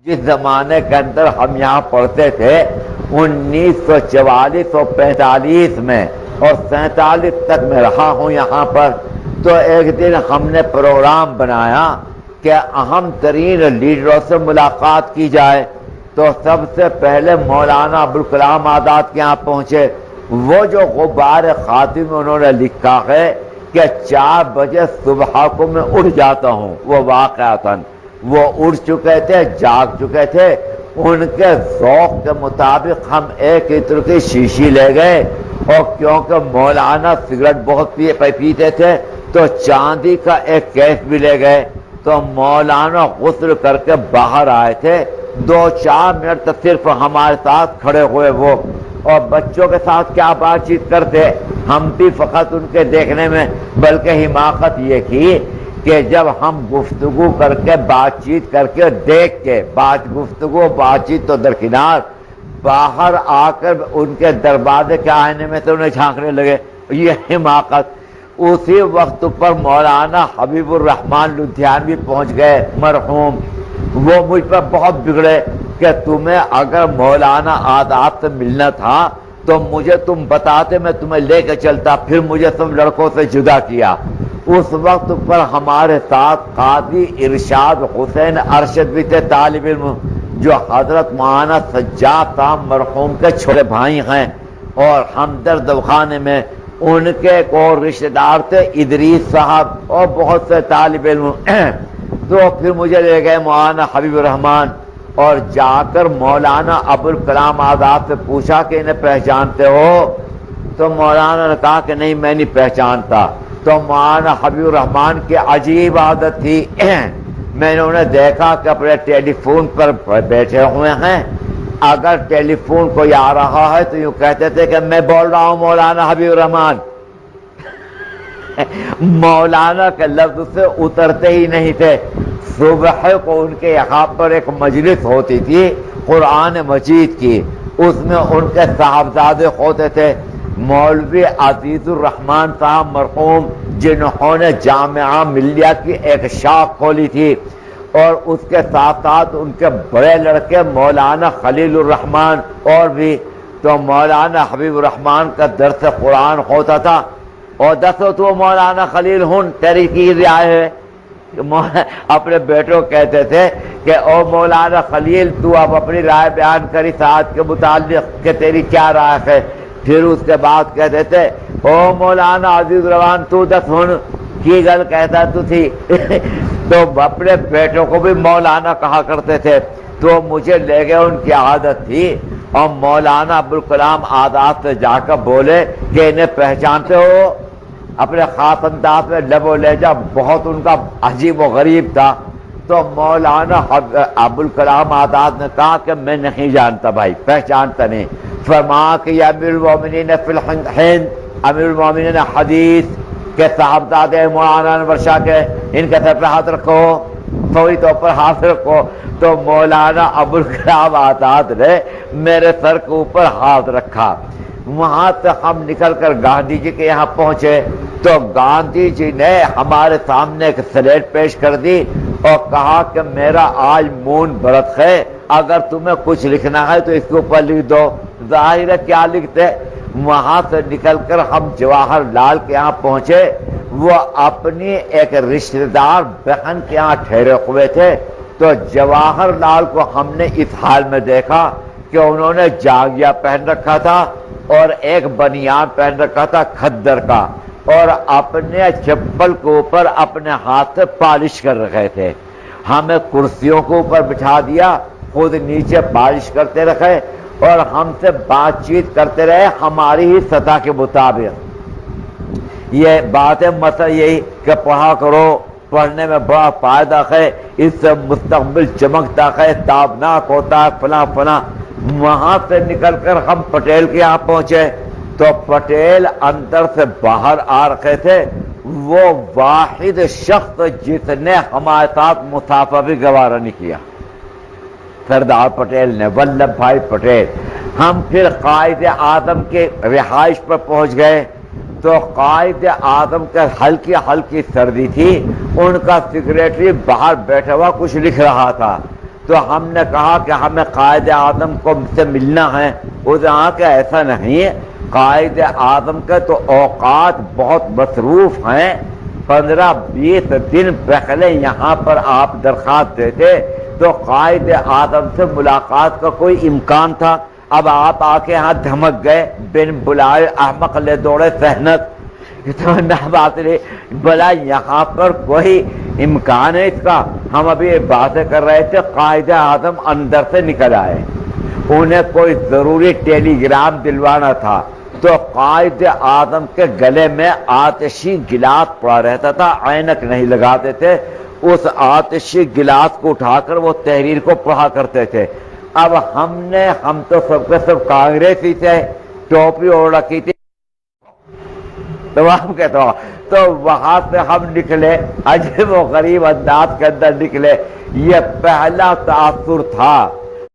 جس زمانے کے اندر ہم یہاں پڑھتے تھے 1944 اور 45 میں اور 47 تک میں رہا ہوں یہاں پر، تو ایک دن ہم نے پروگرام بنایا کہ اہم ترین لیڈروں سے ملاقات کی جائے، تو سب سے پہلے مولانا ابوالکلام آزاد کے یہاں پہنچے۔ وہ جو غبار خاطی میں انہوں نے لکھا ہے کہ 4 بجے صبح کو میں اٹھ جاتا ہوں، وہ واقعتاً وہ اٹھ چکے تھے، جاگ چکے تھے۔ ان کے ذوق کے مطابق ہم ایک عطر کی شیشی لے گئے، اور کیونکہ مولانا سگریٹ بہت پیتے تھے تو چاندی کا ایک کیس بھی لے گئے۔ تو مولانا غسل کر کے باہر آئے تھے، 2-4 منٹ تک صرف ہمارے ساتھ کھڑے ہوئے وہ، اور بچوں کے ساتھ کیا بات چیت کرتے، ہم بھی فقط ان کے دیکھنے میں، بلکہ حماقت یہ کی کہ جب ہم گفتگو کر کے بات چیت کر کے دیکھ کے گفتگو بات چیت تو درکنار، باہر آ کر ان کے دروازے کے آئینے میں تو انہیں جھانکنے لگے، یہ حماقت۔ اسی وقت پر مولانا حبیب الرحمان لدھیانوی پہنچ گئے مرحوم، وہ مجھ پر بہت بگڑے کہ تمہیں اگر مولانا آزاد سے ملنا تھا تو مجھے تم بتاتے، میں تمہیں لے کے چلتا، پھر مجھے تم لڑکوں سے جدا کیا۔ اس وقت پر ہمارے ساتھ قاضی ارشاد حسین ارشد بھی تھے، طالب علم، جو حضرت مولانا سجاد صاحب مرحوم کے چھوٹے بھائی ہیں، اور ہمدرد خانے میں ان کے کو رشتہ دار تھے ادریس صاحب، اور بہت سے طالب علم۔ تو پھر مجھے لے گئے مولانا حبیب الرحمان، اور جا کر مولانا ابوالکلام آزاد سے پوچھا کہ انہیں پہچانتے ہو؟ تو مولانا نے کہا کہ نہیں، میں نہیں پہچانتا۔ تو مولانا حبیب الرحمان کی عجیب عادت تھی، میں نے انہیں دیکھا کہ اپنے ٹیلی فون پر بیٹھے ہوئے ہیں، اگر ٹیلی فون کوئی آ رہا ہے تو یوں کہتے تھے کہ میں بول رہا ہوں مولانا حبیب الرحمان۔ مولانا کے لفظ سے اترتے ہی نہیں تھے۔ صبح کو ان کے یہاں پر ایک مجلس ہوتی تھی قرآن مجید کی، اس میں ان کے صاحبزادے ہوتے تھے، مولوی عزیز الرحمان صاحب مرحوم، جنہوں نے جامعہ ملیہ کی ایک شاخ کھولی تھی، اور اس کے ساتھ ساتھ ان کے بڑے لڑکے مولانا خلیل الرحمان اور بھی۔ تو مولانا حبیب الرحمان کا درس قرآن ہوتا تھا، اور دسو تو مولانا خلیل ہن تیری کی رائے ہے؟ اپنے بیٹوں کہتے تھے کہ او مولانا خلیل، تو اب اپنی رائے بیان کری ساتھ کے متعلق کہ تیری کیا رائے ہے؟ پھر اس کے بعد کہتے تھے او مولانا عزیز الرحمان، تو دس ہن کی گل کہتا تو تھی۔ تو اپنے بیٹوں کو بھی مولانا کہا کرتے تھے۔ تو مجھے لے گئے، ان کی عادت تھی، اور مولانا ابوالکلام آزاد سے جا کر بولے کہ انہیں پہچانتے ہو؟ اپنے خاص انداز میں لب و لہجہ بہت ان کا عجیب و غریب تھا۔ تو مولانا ابوالکلام آزاد نے کہا کہ میں نہیں جانتا بھائی، پہچانتا نہیں۔ فرمایا کہ یہ امیر المومنین فی الہند، امیر المومنین حدیث کے صاحبزادے مولانا انور شاہ کے، ان کے سر پہ ہاتھ رکھو، فوری طور پر ہاتھ رکھو۔ تو مولانا ابوالکلام آزاد نے میرے سر کے اوپر ہاتھ رکھا۔ وہاں سے ہم نکل کر گاندھی جی کے یہاں پہنچے، تو گاندھی جی نے ہمارے سامنے ایک سلیٹ پیش کر دی اور کہا کہ میرا آج مون برت ہے، اگر تمہیں کچھ لکھنا ہے تو اس کے اوپر لکھ دو۔ ظاہر ہے کیا لکھتے؟ وہاں سے نکل کر ہم جواہر لال کے یہاں پہنچے، وہ اپنی ایک رشتہ دار بہن کے یہاں ٹھہرے ہوئے تھے۔ تو جواہر لال کو ہم نے اس حال میں دیکھا کہ انہوں نے جاگیا پہن رکھا تھا اور ایک بنیان پہن رکھا تھا کھدر کا، اور اپنے چپل کے اوپر اپنے ہاتھ سے پالش کر رکھے تھے۔ ہمیں کرسیوں کے اوپر بٹھا دیا، خود نیچے پالش کرتے رکھے، اور ہم سے بات چیت کرتے رہے ہماری ہی سطح کے مطابق۔ یہ بات ہے مسئلہ یہی کہ پڑھا کرو، پڑھنے میں بڑا فائدہ ہے، اس سے مستقبل چمکتا ہے، تابناک ہوتا ہے، فلاں فلاں۔ وہاں سے نکل کر ہم پٹیل کے یہاں پہنچے، تو پٹیل اندر سے باہر آ رکھے تھے، وہ واحد شخص جس نے ہمارے ساتھ مسافہ بھی گوارا نہیں کیا، سردار پٹیل نے، ولبھ بھائی پٹیل۔ ہم پھر قائد اعظم کے رہائش پر پہنچ گئے، تو قائد اعظم کے ہلکی ہلکی سردی تھی، ان کا سیکریٹری باہر بیٹھا ہوا کچھ لکھ رہا تھا۔ تو ہم نے کہا کہ ہمیں قائد اعظم کو سے ملنا ہے. اس نے کہا کہ ایسا نہیں، قائد اعظم کے تو اوقات بہت مصروف ہیں، 15-20 دن پہلے یہاں پر آپ درخواست دیتے تو قائد اعظم سے ملاقات کا کوئی امکان تھا. اب آپ آ کے یہاں دھمک گئے، بن بلائے احمق لے دوڑے سہنت. تو نہ بات نہیں، بلا یہاں پر کوئی امکان ہے اس کا. ہم ابھی باتیں کر رہے تھے، قائد اعظم اندر سے نکل آئے، انہیں کوئی ضروری ٹیلی گرام دلوانا تھا. تو قائد اعظم کے گلے میں آتشی گلاس پڑا رہتا تھا، عینک نہیں لگاتے تھے. اس آتشی گلاس کو اٹھا کر وہ تحریر کو پڑھا کرتے تھے. اب ہم تو سب کے سب کانگریسی تھے، ٹوپی اوڑھ رکھی تھی تمام کے تمام. تو وہاں سے ہم نکلے عجیب و غریب انداز کے اندر نکلے. یہ پہلا تاثر تھا